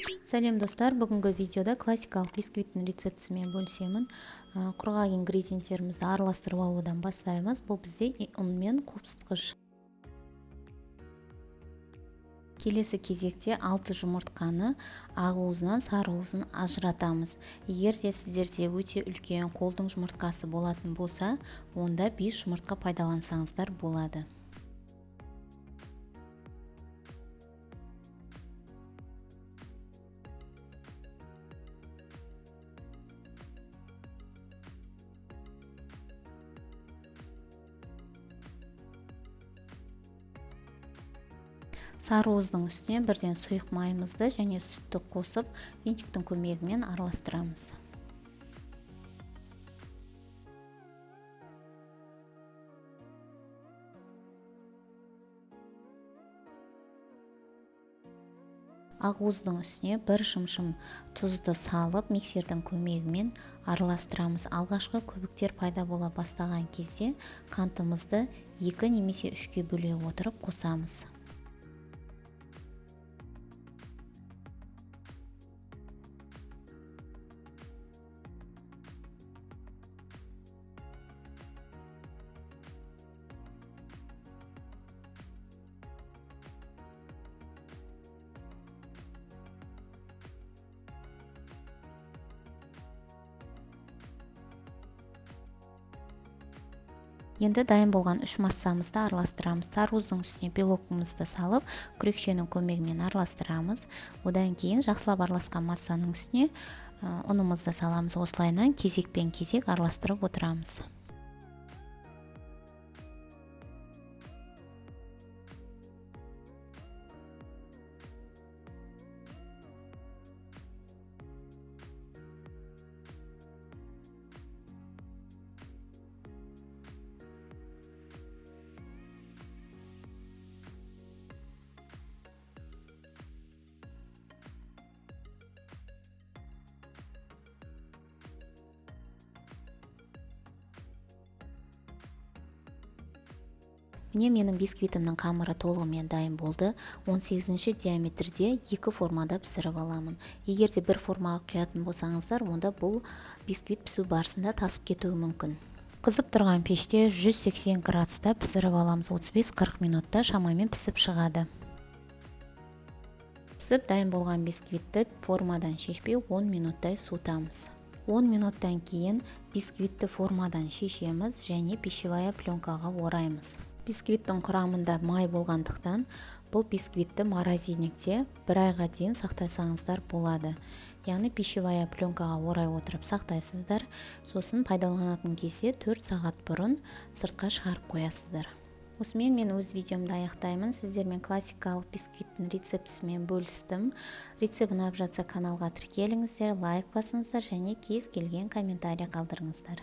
Сәлем достар, бүгінгі видеода классикалық бисквиттің рецептісімен бөлісемін. Құрғақ ингредиенттерімізді араластырып алудан бастаймыз. Бұл бізде ұн мен қопсытқыш. Келесі кезекте 6 жұмыртқаны ақ сары уызын ажыратамыз. Егер де сіздерде өте үлкен қолдың жұмыртқасы болатын болса, онда 5 жұмыртқа пайдалансаңыздар болады. Сары уыздың үстіне бірден сұйық майымызды және сүтті қосып, винтиктің көмегімен араластырамыз. Ақ уыздың үстіне бір шымшым тұзды салып, миксердің көмегімен араластырамыз. Алғашқы көбіктер пайда бола бастаған кезде қантымызды 2 немесе 3-ке бөле отырып қосамыз. Енді дайын болған 3 массамызды араластырамыз. Сары уыздың үстіне белокымызды салып, күрекшенің көмегімен араластырамыз. Одан кейін жақсылап араласқан массаның үстіне ұнымызды саламыз. Осылайынан кезекпен кезек араластырып отырамыз. Міне менің бисквитімнің қамыры толығымен дайын болды. 18-ші диаметрде 2 формада пісіріп аламын. Егер де бір формаға құятын болсаңыздар, онда бұл бисквит пісу барысында тасып кетуі мүмкін. Қызып тұрған пеште 180 градуста пісіріп аламыз. 35-40 минутта шамамен пісіп шығады. Пісіп дайын болған бисквитті формадан шешпей 10 минуттай суытамыз. 10 минуттан кейін бисквитті формадан шешеміз және пищевая пленкаға ораймыз. Бисквиттің құрамында май болғандықтан, бұл бисквитті морозильникте 1 айға дейін сақтасаңыздар болады. Яғни пищевая пленкаға орай отырып сақтайсыздар, сосын пайдаланатын кезде 4 сағат бұрын сыртқа шығарып қоясыздар. Осымен мен өз видеомды аяқтаймын. Сіздермен классикалық бисквиттің рецептісімен бөлістім. Рецепт ұнап жатса каналға тіркеліңіздер, лайк басыңыздар және кез келген комментарий қалдырыңыздар.